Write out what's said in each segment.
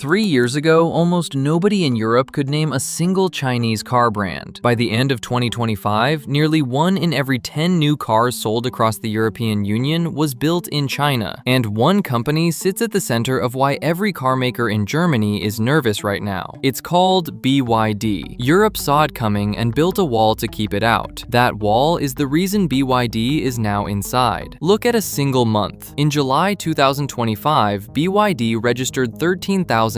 3 years ago, almost nobody in Europe could name a single Chinese car brand. By the end of 2025, nearly 1 in every 10 new cars sold across the European Union was built in China. And one company sits at the center of why every car maker in Germany is nervous right now. It's called BYD. Europe saw it coming and built a wall to keep it out. That wall is the reason BYD is now inside. Look at a single month. In July 2025, BYD registered 13,503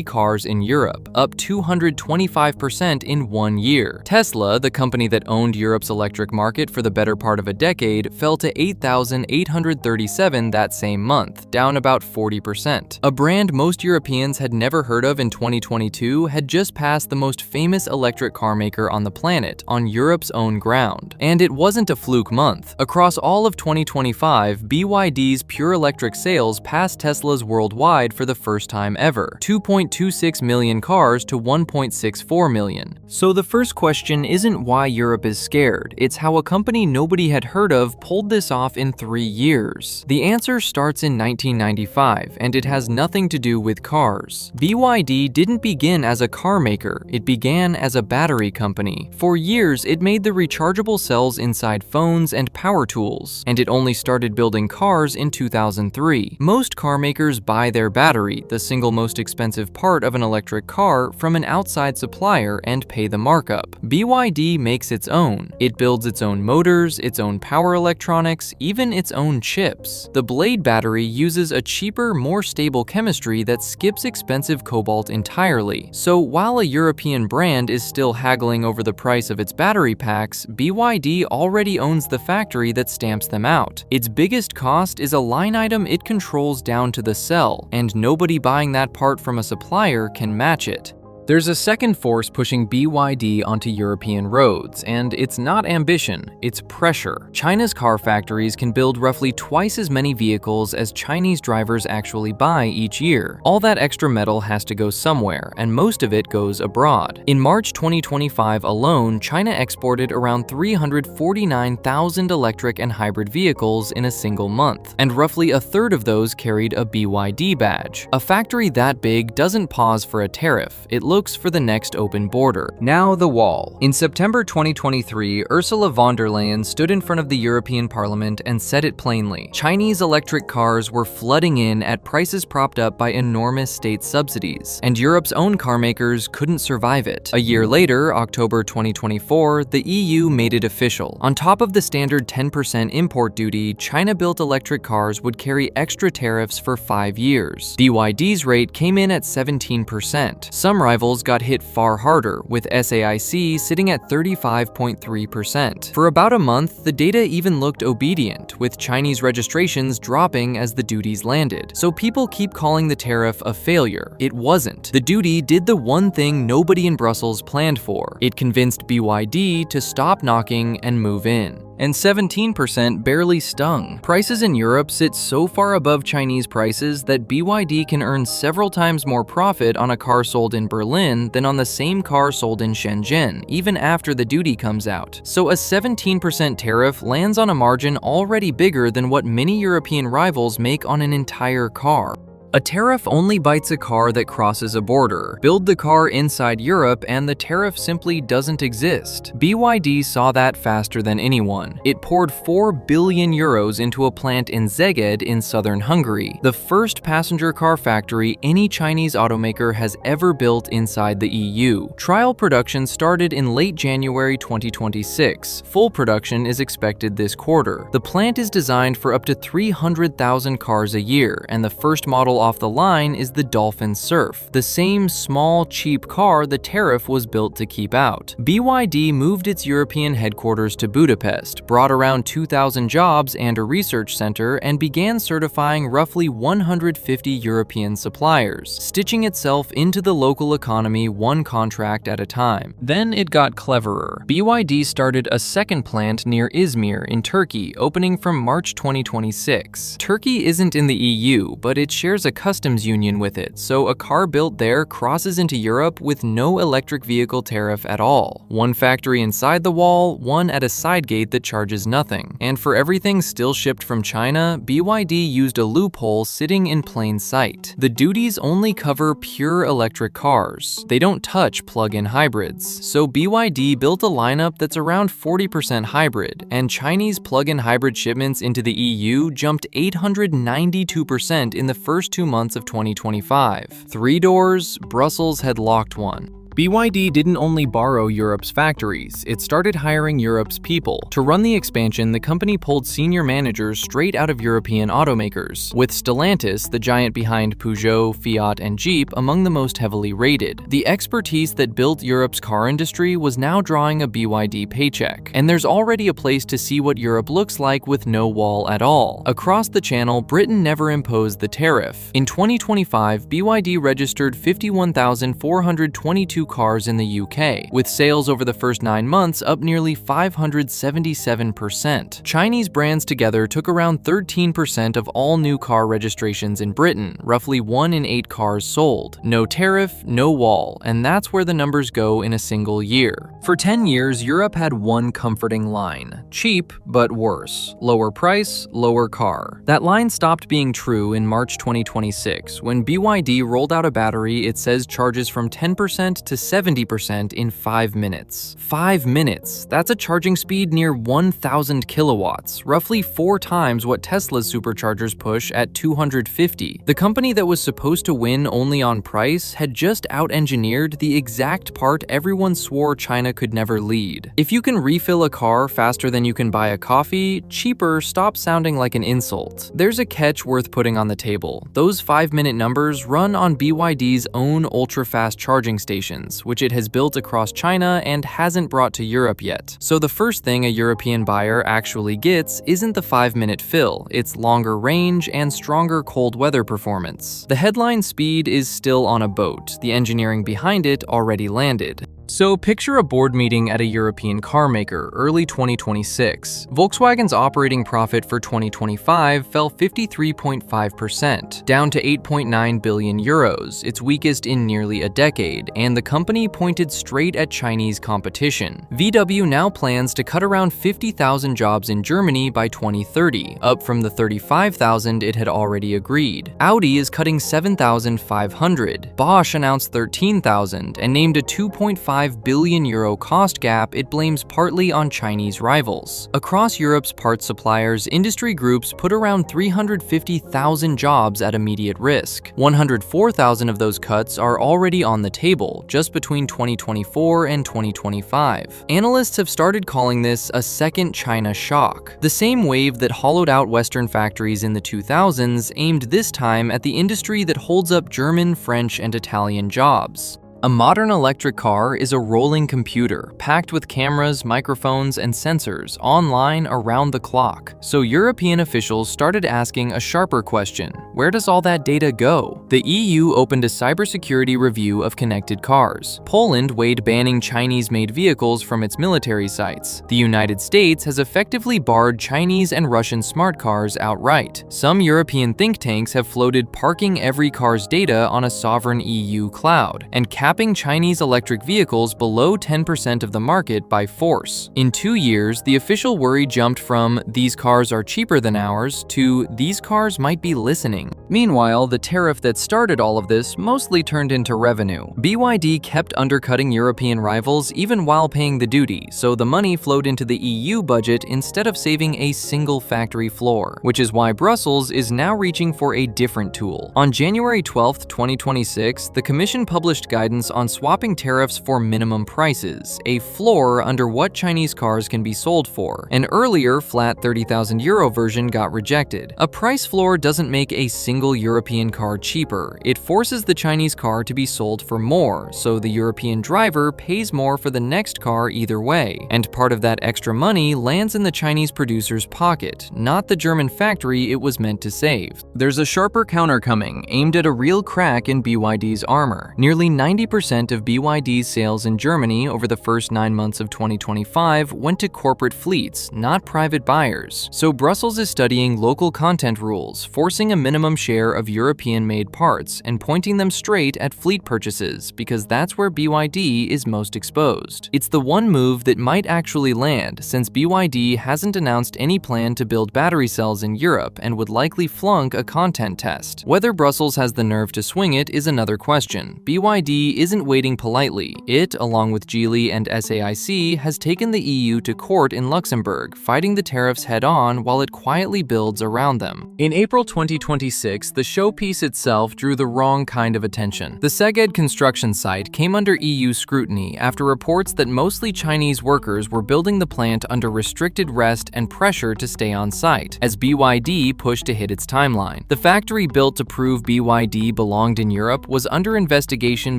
cars in Europe, up 225% in 1 year. Tesla, the company that owned Europe's electric market for the better part of a decade, fell to 8,837 that same month, down about 40%. A brand most Europeans had never heard of in 2022 had just passed the most famous electric car maker on the planet, on Europe's own ground. And it wasn't a fluke month. Across all of 2025, BYD's pure electric sales passed Tesla's worldwide for the first time ever, 2.26 million cars to 1.64 million. So the first question isn't why Europe is scared, it's how a company nobody had heard of pulled this off in 3 years. The answer starts in 1995, and it has nothing to do with cars. BYD didn't begin as a car maker, it began as a battery company. For years, it made the rechargeable cells inside phones and power tools, and it only started building cars in 2003. Most car makers buy their battery, the single most expensive part of an electric car, from an outside supplier and pay the markup. BYD makes its own. It builds its own motors, its own power electronics, even its own chips. The Blade battery uses a cheaper, more stable chemistry that skips expensive cobalt entirely. So while a European brand is still haggling over the price of its battery packs, BYD already owns the factory that stamps them out. Its biggest cost is a line item it controls down to the cell, and nobody buying that part from a supplier can match it. There's a second force pushing BYD onto European roads, and it's not ambition, it's pressure. China's car factories can build roughly twice as many vehicles as Chinese drivers actually buy each year. All that extra metal has to go somewhere, and most of it goes abroad. In March 2025 alone, China exported around 349,000 electric and hybrid vehicles in a single month, and roughly a third of those carried a BYD badge. A factory that big doesn't pause for a tariff, it looks for the next open border. Now the wall. In September 2023, Ursula von der Leyen stood in front of the European Parliament and said it plainly. Chinese electric cars were flooding in at prices propped up by enormous state subsidies, and Europe's own car makers couldn't survive it. A year later, October 2024, the EU made it official. On top of the standard 10% import duty, China-built electric cars would carry extra tariffs for 5 years. BYD's rate came in at 17%. Some rivals got hit far harder, with SAIC sitting at 35.3%. For about a month, the data even looked obedient, with Chinese registrations dropping as the duties landed. So people keep calling the tariff a failure. It wasn't. The duty did the one thing nobody in Brussels planned for. It convinced BYD to stop knocking and move in. And 17% barely stung. Prices in Europe sit so far above Chinese prices that BYD can earn several times more profit on a car sold in Berlin than on the same car sold in Shenzhen, even after the duty comes out. So a 17% tariff lands on a margin already bigger than what many European rivals make on an entire car. A tariff only bites a car that crosses a border. Build the car inside Europe and the tariff simply doesn't exist. BYD saw that faster than anyone. It poured 4 billion euros into a plant in Szeged in southern Hungary, the first passenger car factory any Chinese automaker has ever built inside the EU. Trial production started in late January 2026. Full production is expected this quarter. The plant is designed for up to 300,000 cars a year, and the first model off the line is the Dolphin Surf, the same small, cheap car the tariff was built to keep out. BYD moved its European headquarters to Budapest, brought around 2,000 jobs and a research center, and began certifying roughly 150 European suppliers, stitching itself into the local economy one contract at a time. Then it got cleverer. BYD started a second plant near Izmir in Turkey, opening from March 2026. Turkey isn't in the EU, but it shares a customs union with it, so a car built there crosses into Europe with no electric vehicle tariff at all. One factory inside the wall, one at a side gate that charges nothing. And for everything still shipped from China, BYD used a loophole sitting in plain sight. The duties only cover pure electric cars. They don't touch plug-in hybrids. So BYD built a lineup that's around 40% hybrid, and Chinese plug-in hybrid shipments into the EU jumped 892% in the first 2 months of 2025. 3 doors, Brussels had locked one. BYD didn't only borrow Europe's factories, it started hiring Europe's people. To run the expansion, the company pulled senior managers straight out of European automakers, with Stellantis, the giant behind Peugeot, Fiat, and Jeep, among the most heavily rated. The expertise that built Europe's car industry was now drawing a BYD paycheck, and there's already a place to see what Europe looks like with no wall at all. Across the channel, Britain never imposed the tariff. In 2025, BYD registered 51,422 cars in the UK, with sales over the first 9 months up nearly 577%. Chinese brands together took around 13% of all new car registrations in Britain, roughly 1 in 8 cars sold. No tariff, no wall, and that's where the numbers go in a single year. For 10 years, Europe had one comforting line: cheap, but worse. Lower price, lower car. That line stopped being true in March 2026, when BYD rolled out a battery it says charges from 10% to 70% in 5 minutes. 5 minutes! That's a charging speed near 1,000 kilowatts, roughly 4 times what Tesla's superchargers push at 250. The company that was supposed to win only on price had just out-engineered the exact part everyone swore China could never lead. If you can refill a car faster than you can buy a coffee, cheaper stops sounding like an insult. There's a catch worth putting on the table. Those 5-minute numbers run on BYD's own ultra-fast charging stations, which it has built across China and hasn't brought to Europe yet. So the first thing a European buyer actually gets isn't the 5-minute fill, it's longer range and stronger cold weather performance. The headline speed is still on a boat, the engineering behind it already landed. So picture a board meeting at a European car maker early 2026. Volkswagen's operating profit for 2025 fell 53.5%, down to 8.9 billion euros, its weakest in nearly a decade, and the company pointed straight at Chinese competition. VW now plans to cut around 50,000 jobs in Germany by 2030, up from the 35,000 it had already agreed. Audi is cutting 7,500. Bosch announced 13,000 and named a 2.5 billion euro cost gap it blames partly on Chinese rivals. Across Europe's parts suppliers, industry groups put around 350,000 jobs at immediate risk. 104,000 of those cuts are already on the table, just between 2024 and 2025. Analysts have started calling this a second China shock. The same wave that hollowed out Western factories in the 2000s aimed this time at the industry that holds up German, French, and Italian jobs. A modern electric car is a rolling computer, packed with cameras, microphones, and sensors, online around the clock. So European officials started asking a sharper question: where does all that data go? The EU opened a cybersecurity review of connected cars. Poland weighed banning Chinese-made vehicles from its military sites. The United States has effectively barred Chinese and Russian smart cars outright. Some European think tanks have floated parking every car's data on a sovereign EU cloud, and capping Chinese electric vehicles below 10% of the market by force. In 2 years, the official worry jumped from "these cars are cheaper than ours" to "these cars might be listening." Meanwhile, the tariff that started all of this mostly turned into revenue. BYD kept undercutting European rivals even while paying the duty, so the money flowed into the EU budget instead of saving a single factory floor, which is why Brussels is now reaching for a different tool. On January 12, 2026, the Commission published guidance on swapping tariffs for minimum prices, a floor under what Chinese cars can be sold for. An earlier flat 30,000 euro version got rejected. A price floor doesn't make a single European car cheaper. It forces the Chinese car to be sold for more, so the European driver pays more for the next car either way, and part of that extra money lands in the Chinese producer's pocket, not the German factory it was meant to save. There's a sharper counter coming, aimed at a real crack in BYD's armor. Nearly 90% 90% of BYD's sales in Germany over the first 9 months of 2025 went to corporate fleets, not private buyers. So Brussels is studying local content rules, forcing a minimum share of European-made parts and pointing them straight at fleet purchases, because that's where BYD is most exposed. It's the one move that might actually land, since BYD hasn't announced any plan to build battery cells in Europe and would likely flunk a content test. Whether Brussels has the nerve to swing it is another question. BYD isn't waiting politely. It, along with Geely and SAIC, has taken the EU to court in Luxembourg, fighting the tariffs head-on while it quietly builds around them. In April 2026, the showpiece itself drew the wrong kind of attention. The Szeged construction site came under EU scrutiny after reports that mostly Chinese workers were building the plant under restricted rest and pressure to stay on site, as BYD pushed to hit its timeline. The factory built to prove BYD belonged in Europe was under investigation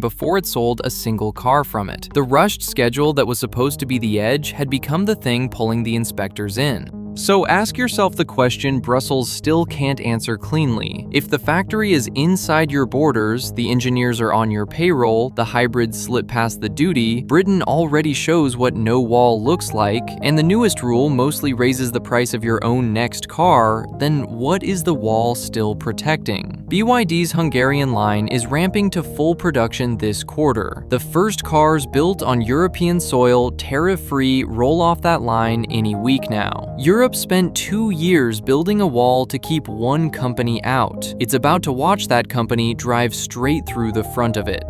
before it sold a single car from it. The rushed schedule that was supposed to be the edge had become the thing pulling the inspectors in. So ask yourself the question Brussels still can't answer cleanly. If the factory is inside your borders, the engineers are on your payroll, the hybrids slip past the duty, Britain already shows what no wall looks like, and the newest rule mostly raises the price of your own next car, then what is the wall still protecting? BYD's Hungarian line is ramping to full production this quarter. The first cars built on European soil, tariff-free, roll off that line any week now. Europe spent 2 years building a wall to keep one company out. It's about to watch that company drive straight through the front of it.